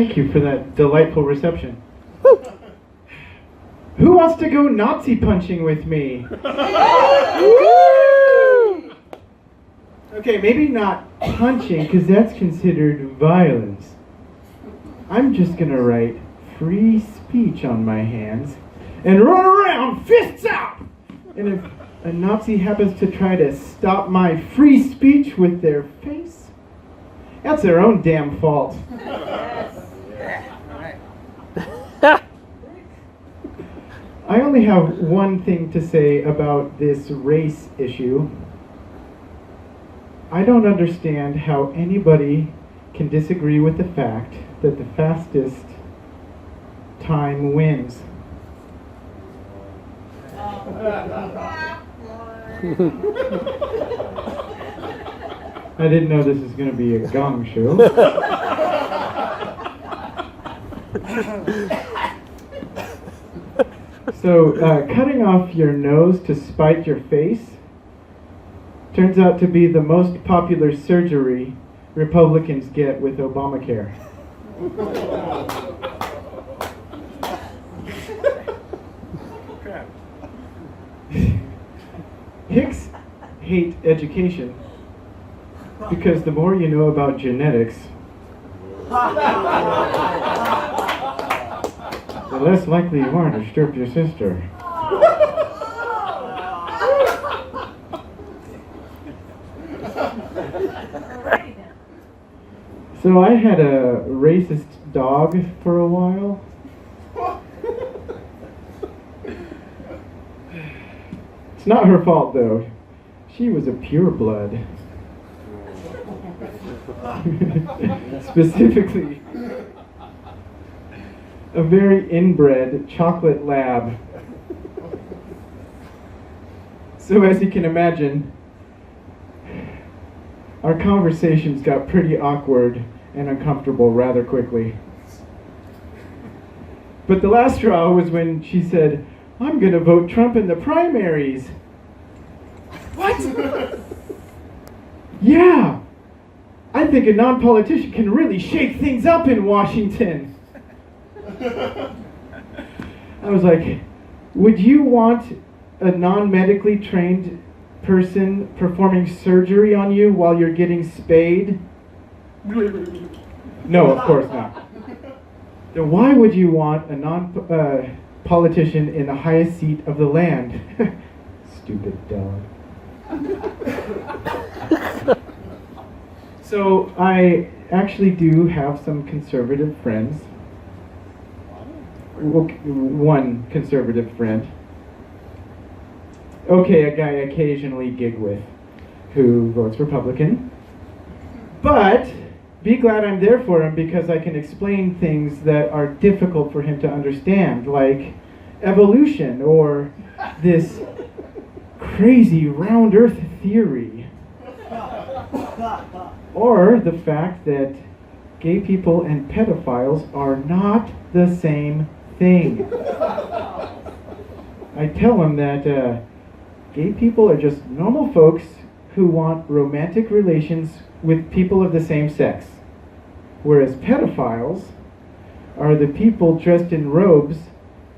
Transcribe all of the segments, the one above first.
Thank you for that delightful reception. Who wants to go Nazi punching with me? Okay, maybe not punching, because that's considered violence. I'm just gonna write free speech on my hands and run around, fists out! And if a Nazi happens to try to stop my free speech with their face, that's their own damn fault. I only have one thing to say about this race issue. I don't understand how anybody can disagree with the fact that the fastest time wins. I didn't know this was going to be a gong show. So, cutting off your nose to spite your face turns out to be the most popular surgery Republicans get with Obamacare. Hicks hate education because the more you know about genetics, the less likely you are to strip your sister. So I had a racist dog for a while. It's not her fault though. She was a pureblood. Specifically, a very inbred chocolate lab. So as you can imagine, our conversations got pretty awkward and uncomfortable rather quickly. But the last straw was when she said, "I'm gonna vote Trump in the primaries." What? Yeah, I think a non-politician can really shake things up in Washington. I was like, would you want a non-medically trained person performing surgery on you while you're getting spayed? No, of course not. Then why would you want a non-politician in the highest seat of the land? Stupid dog. So I actually do have some conservative friends. One conservative friend. Okay, a guy I occasionally gig with who votes Republican. But be glad I'm there for him because I can explain things that are difficult for him to understand, like evolution or this crazy round earth theory. Or the fact that gay people and pedophiles are not the same thing. I tell him that gay people are just normal folks who want romantic relations with people of the same sex, whereas pedophiles are the people dressed in robes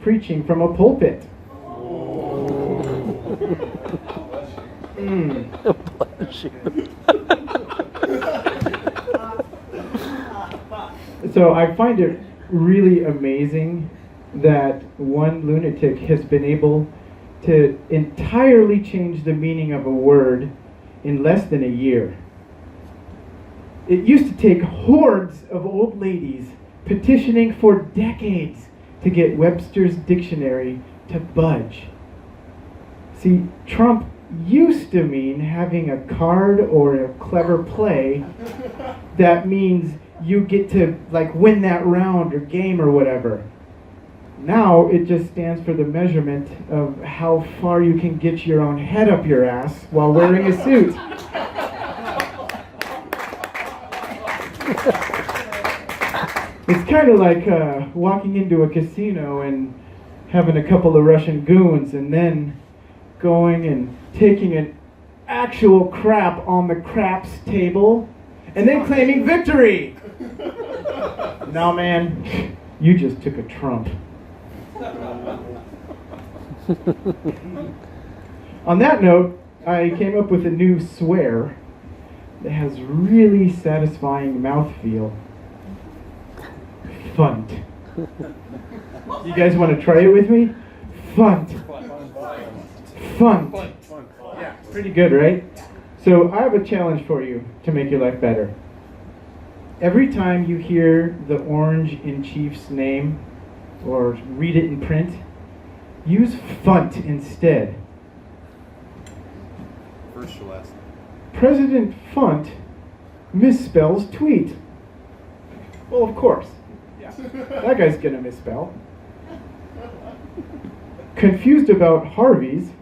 preaching from a pulpit. Bless you. So I find it really amazing that one lunatic has been able to entirely change the meaning of a word in less than a year. It used to take hordes of old ladies petitioning for decades to get Webster's dictionary to budge. See, Trump used to mean having a card or a clever play that means you get to like win that round or game or whatever. Now it just stands for the measurement of how far you can get your own head up your ass while wearing a suit. It's kind of like walking into a casino and having a couple of Russian goons and then going and taking an actual crap on the craps table and then claiming victory. No, man, you just took a trump. On that note, I came up with a new swear that has really satisfying mouthfeel. Funt. You guys want to try it with me? Funt. Funt. Yeah, pretty good, right? So I have a challenge for you to make your life better. Every time you hear the orange in Chief's name or read it in print, use funt instead. First or last name? President Funt misspells tweet. Well, of course. Yeah. That guy's gonna misspell. Confused about Harvey's,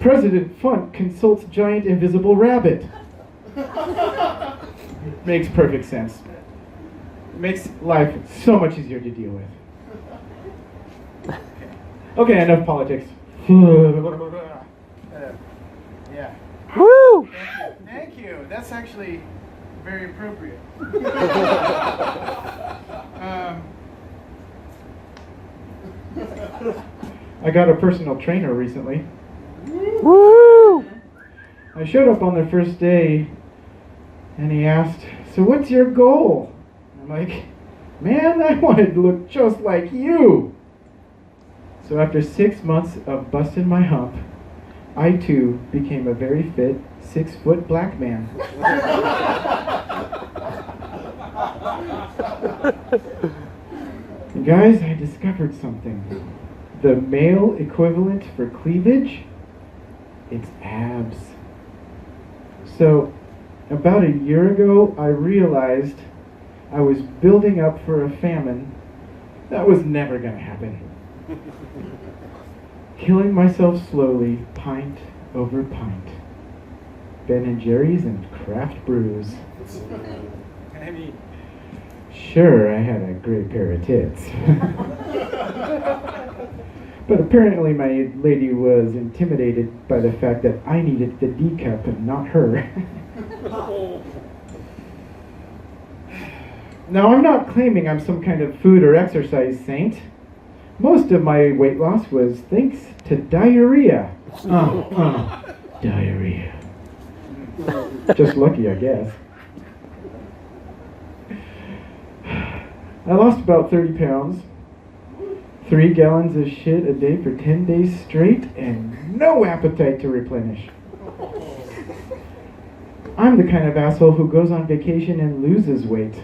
President Funt consults giant invisible rabbit. Makes perfect sense. Makes life so much easier to deal with. Okay, enough politics. Yeah. Woo! Thank you. That's actually very appropriate. I got a personal trainer recently. Woo! I showed up on the first day, and he asked, "So what's your goal?" I'm like, "Man, I wanted to look just like you." So after 6 months of busting my hump, I too became a very fit 6-foot black man. And guys, I discovered something. The male equivalent for cleavage, it's abs. So, about a year ago, I realized I was building up for a famine that was never going to happen. Killing myself slowly, pint over pint. Ben & Jerry's and craft brews. Sure, I had a great pair of tits. But apparently my lady was intimidated by the fact that I needed the D cup and not her. Now, I'm not claiming I'm some kind of food or exercise saint. Most of my weight loss was thanks to diarrhea. Diarrhea. Just lucky, I guess. I lost about 30 pounds, 3 gallons of shit a day for 10 days straight, and no appetite to replenish. I'm the kind of asshole who goes on vacation and loses weight.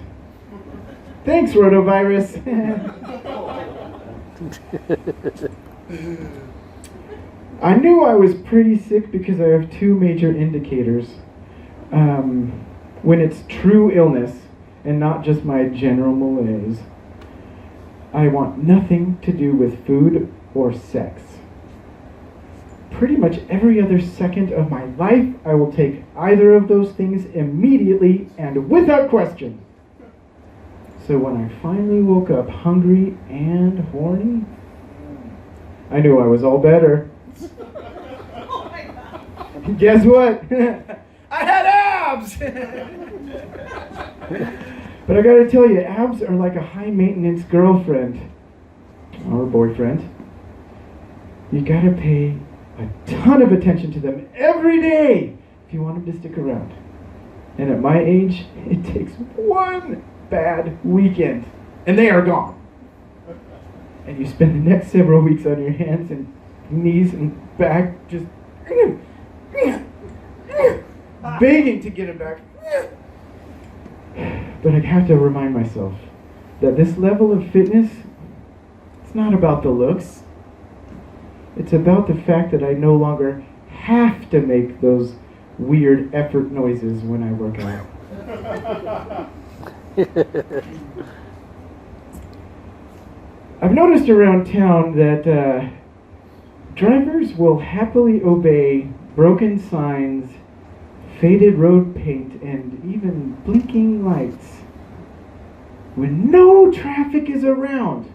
Thanks, rotavirus. I knew I was pretty sick because I have 2 major indicators. When it's true illness and not just my general malaise. I want nothing to do with food or sex. Pretty much every other second of my life, I will take either of those things immediately and without question. So when I finally woke up hungry and horny, I knew I was all better. Guess what? I had abs! But I gotta tell you, abs are like a high-maintenance girlfriend or boyfriend. You gotta pay a ton of attention to them every day if you want them to stick around. And at my age, it takes one bad weekend, and they are gone. And you spend the next several weeks on your hands and knees and back just begging to get it back. But I have to remind myself that this level of fitness, it's not about the looks. It's about the fact that I no longer have to make those weird effort noises when I work out. I've noticed around town that drivers will happily obey broken signs, faded road paint, and even blinking lights when no traffic is around.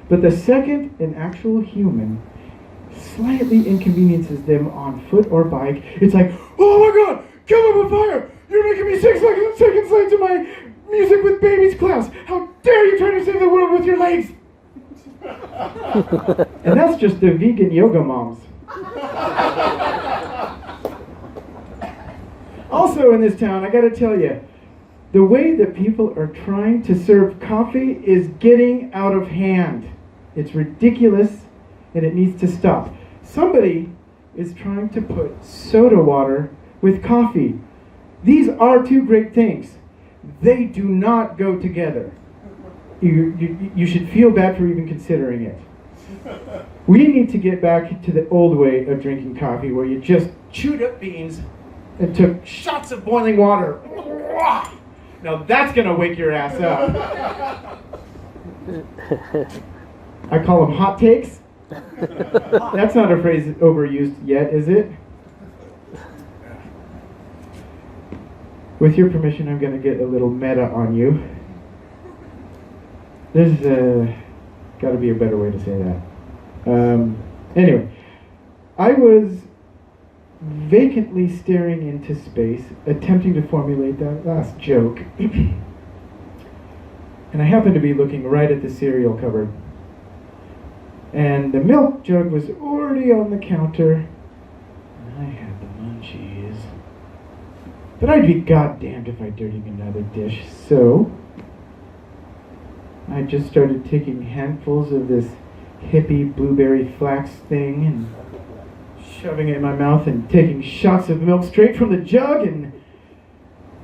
But the second an actual human slightly inconveniences them on foot or bike, it's like, "Oh my God, kill him on fire! You're making me 6 seconds late to my Music with babies class! How dare you try to save the world with your legs! And that's just the vegan yoga moms. Also in this town, I gotta tell you, the way that people are trying to serve coffee is getting out of hand. It's ridiculous and it needs to stop. Somebody is trying to put soda water with coffee. These are two great things. They do not go together. You should feel bad for even considering it. We need to get back to the old way of drinking coffee where you just chewed up beans and took shots of boiling water. Now that's gonna wake your ass up. I call them hot takes. That's not a phrase overused yet, is it? With your permission, I'm gonna get a little meta on you. There's gotta be a better way to say that. Anyway, I was vacantly staring into space, attempting to formulate that last joke. And I happened to be looking right at the cereal cupboard. And the milk jug was already on the counter. And I had the munchies. But I'd be goddamned if I dirtied another dish, so I just started taking handfuls of this hippie blueberry flax thing and shoving it in my mouth and taking shots of milk straight from the jug, and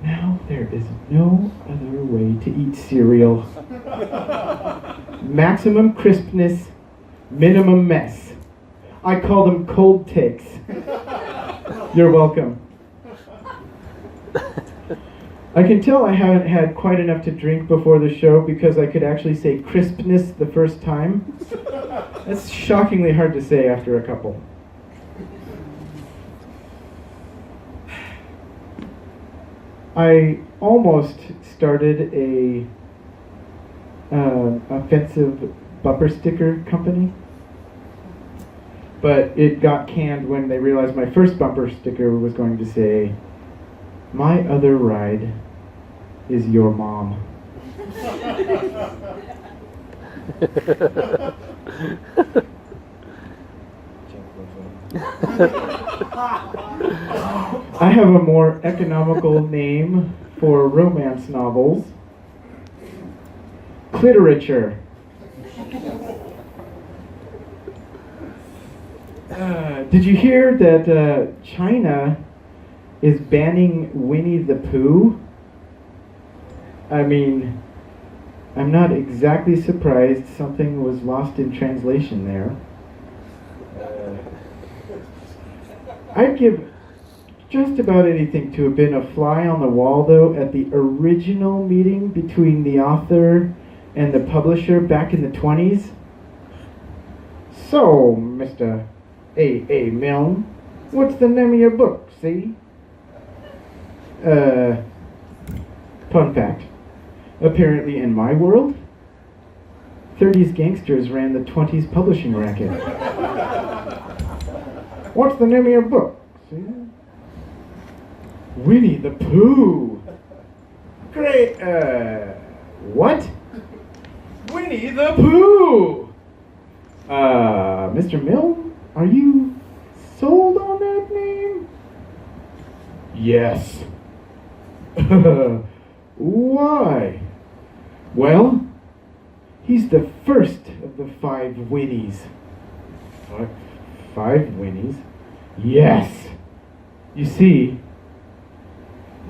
now there is no other way to eat cereal. Maximum crispness, minimum mess. I call them cold takes. You're welcome. I can tell I haven't had quite enough to drink before the show because I could actually say crispness the first time. That's shockingly hard to say after a couple. I almost started a offensive bumper sticker company, but it got canned when they realized my first bumper sticker was going to say, "My other ride is your mom." I have a more economical name for romance novels. Cliterature. Did you hear that China is banning Winnie the Pooh? I mean, I'm not exactly surprised something was lost in translation there. I'd give just about anything to have been a fly on the wall, though, at the original meeting between the author and the publisher back in the 20s. So, Mr. A. Milne, what's the name of your book, see? Fun fact. Apparently in my world, 30s gangsters ran the 20s publishing racket. What's the name of your book? See? Winnie the Pooh. Great, what? Winnie the Pooh! Mr. Milne, are you sold on that name? Yes. Why? Well, he's the first of the 5 Winnies. 5 Winnies? Yes. You see,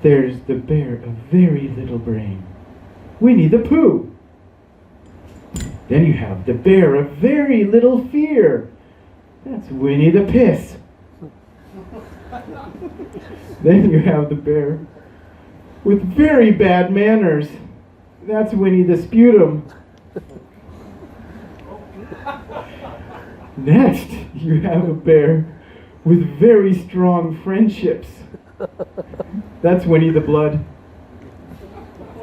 there's the bear of very little brain, Winnie the Pooh. Then you have the bear of very little fear. That's Winnie the Piss. Then you have the bear with very bad manners. That's Winnie the Sputum. Next, you have a bear with very strong friendships. That's Winnie the Blood.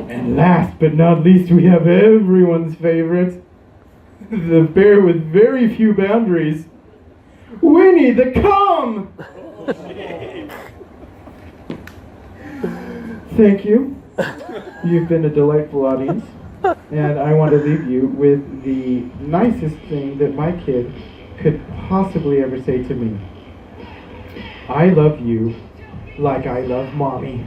And last but not least, we have everyone's favorite, the bear with very few boundaries, Winnie the Cum! Thank you. You've been a delightful audience. And I want to leave you with the nicest thing that my kid could possibly ever say to me. I love you like I love mommy.